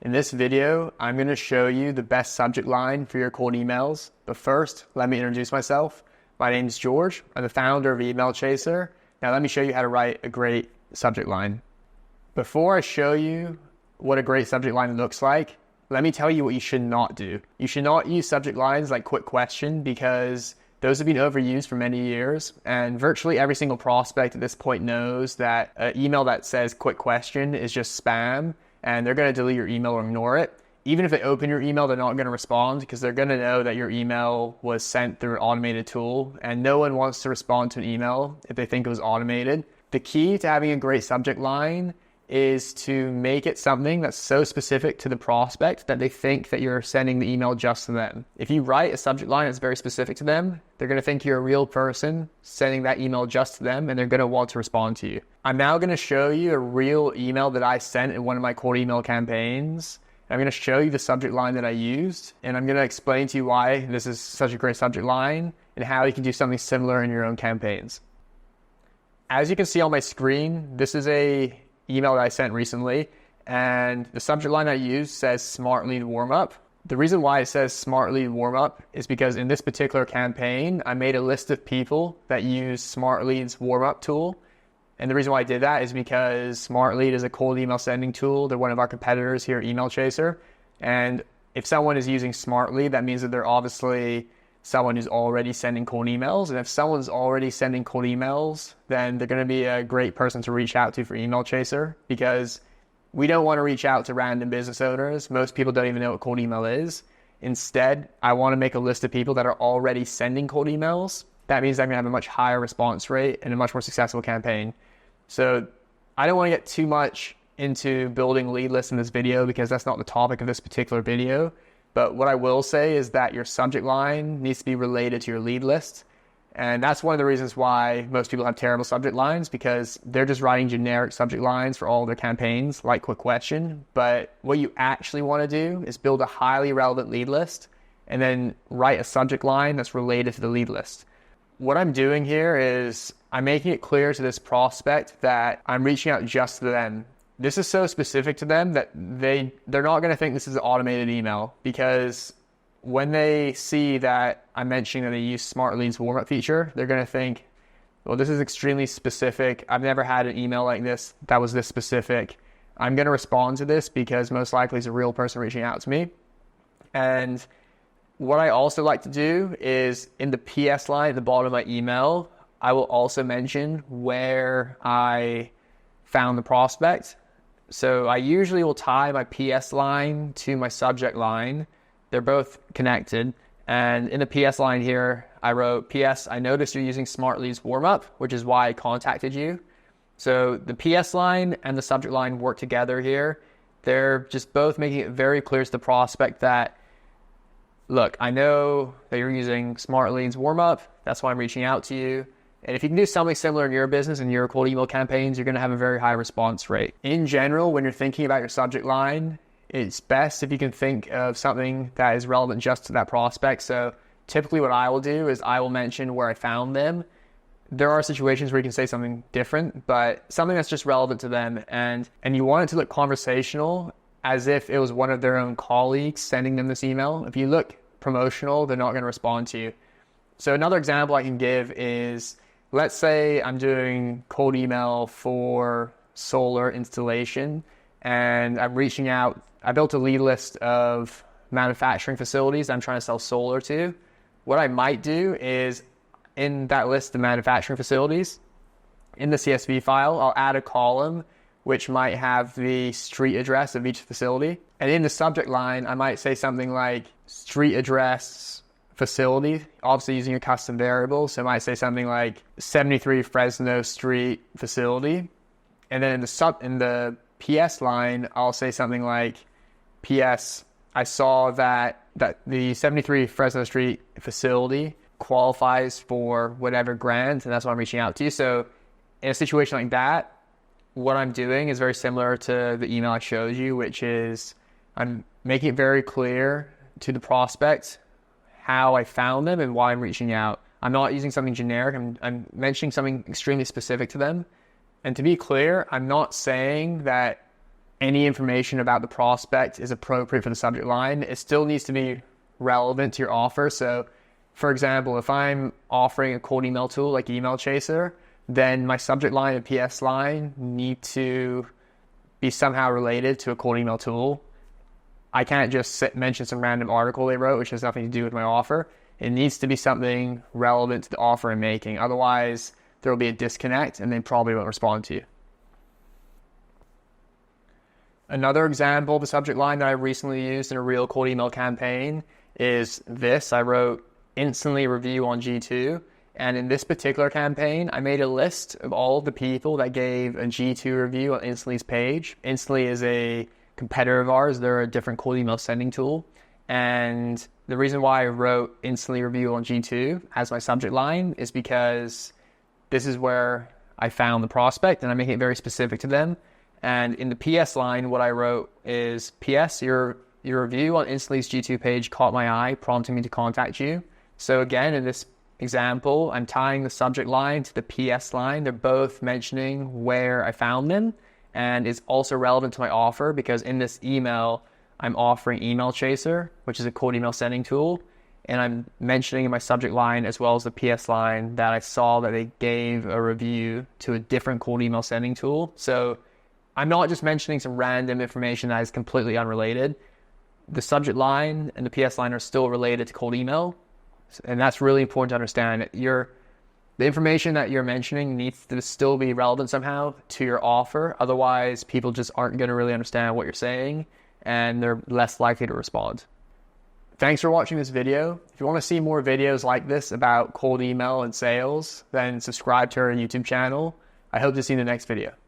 In this video, I'm going to show you the best subject line for your cold emails. But first, let me introduce myself. My name is George. I'm the founder of Email Chaser. Now let me show you how to write a great subject line. Before I show you what a great subject line looks like, let me tell you what you should not do. You should not use subject lines like quick question because those have been overused for many years, and virtually every single prospect at this point knows that an email that says quick question is just spam, and they're going to delete your email or ignore it. Even if they open your email, they're not going to respond because they're going to know that your email was sent through an automated tool, and no one wants to respond to an email if they think it was automated. The key to having a great subject line is to make it something that's so specific to the prospect that they think that you're sending the email just to them. If you write a subject line that's very specific to them, they're going to think you're a real person sending that email just to them, and they're going to want to respond to you. I'm now going to show you a real email that I sent in one of my cold email campaigns. I'm going to show you the subject line that I used, and I'm going to explain to you why this is such a great subject line and how you can do something similar in your own campaigns. As you can see on my screen, this is a email that I sent recently, and the subject line I used says Smart Lead Warmup. The reason why it says Smart Lead Warmup is because in this particular campaign, I made a list of people that use Smart Lead's warmup tool. And the reason why I did that is because Smart Lead is a cold email sending tool. They're one of our competitors here at Email Chaser. And if someone is using Smart Lead, that means that they're obviously someone who's already sending cold emails. And if someone's already sending cold emails, then they're going to be a great person to reach out to for Email Chaser, because we don't want to reach out to random business owners. Most people don't even know what cold email is. Instead, I want to make a list of people that are already sending cold emails. That means I'm going to have a much higher response rate and a much more successful campaign. So I don't want to get too much into building lead lists in this video because that's not the topic of this particular video. But what I will say is that your subject line needs to be related to your lead list. And that's one of the reasons why most people have terrible subject lines, because they're just writing generic subject lines for all their campaigns, like quick question. But what you actually want to do is build a highly relevant lead list and then write a subject line that's related to the lead list. What I'm doing here is I'm making it clear to this prospect that I'm reaching out just to them. This is so specific to them that they're not going to think this is an automated email, because when they see that I'm mentioning that they use Smart Lead's warmup feature, they're going to think, well, this is extremely specific. I've never had an email like this that was this specific. I'm going to respond to this because most likely it's a real person reaching out to me. And what I also like to do is in the PS line at the bottom of my email, I will also mention where I found the prospect. So I usually will tie my PS line to my subject line. They're both connected. And in the PS line here, I wrote, PS, I noticed you're using Smart Lead's warmup, which is why I contacted you. So the PS line and the subject line work together here. They're just both making it very clear to the prospect that, look, I know that you're using Smart Lead's warmup. That's why I'm reaching out to you. And if you can do something similar in your business and your cold email campaigns, you're going to have a very high response rate. In general, when you're thinking about your subject line, it's best if you can think of something that is relevant just to that prospect. So typically what I will do is I will mention where I found them. There are situations where you can say something different, but something that's just relevant to them. And you want it to look conversational, as if it was one of their own colleagues sending them this email. If you look promotional, they're not going to respond to you. So another example I can give is, let's say I'm doing cold email for solar installation, and I'm reaching out. I built a lead list of manufacturing facilities I'm trying to sell solar to. What I might do is, in that list of manufacturing facilities, in the CSV file, I'll add a column which might have the street address of each facility. And in the subject line, I might say something like street address facility, obviously using a custom variable. So I might say something like 73 Fresno Street facility. And then in the PS line, I'll say something like, PS, I saw that the 73 Fresno Street facility qualifies for whatever grant, and that's why I'm reaching out to you. So in a situation like that, what I'm doing is very similar to the email I showed you, which is I'm making it very clear to the prospect how I found them and why I'm reaching out. I'm not using something generic. I'm mentioning something extremely specific to them. And to be clear, I'm not saying that any information about the prospect is appropriate for the subject line. It still needs to be relevant to your offer. So, for example, if I'm offering a cold email tool like Email Chaser, then my subject line and PS line need to be somehow related to a cold email tool. I can't just mention some random article they wrote, which has nothing to do with my offer. It needs to be something relevant to the offer I'm making. Otherwise, there will be a disconnect and they probably won't respond to you. Another example of a subject line that I recently used in a real cold email campaign is this. I wrote instantly review on G2. And in this particular campaign, I made a list of all of the people that gave a G2 review on Instantly's page. Instantly is a competitor of ours. They're a different cold email sending tool. And the reason why I wrote instantly review on G2 as my subject line is because this is where I found the prospect and I'm making it very specific to them. And in the PS line, what I wrote is, PS, your review on Instantly's G2 page caught my eye, prompting me to contact you. So again, in this example, I'm tying the subject line to the PS line. They're both mentioning where I found them, and it's also relevant to my offer because in this email, I'm offering Email Chaser, which is a cold email sending tool. And I'm mentioning in my subject line as well as the PS line that I saw that they gave a review to a different cold email sending tool. So I'm not just mentioning some random information that is completely unrelated. The subject line and the PS line are still related to cold email. And that's really important to understand. The information that you're mentioning needs to still be relevant somehow to your offer. Otherwise, people just aren't going to really understand what you're saying and they're less likely to respond. Thanks for watching this video. If you want to see more videos like this about cold email and sales, then subscribe to our YouTube channel. I hope to see you in the next video.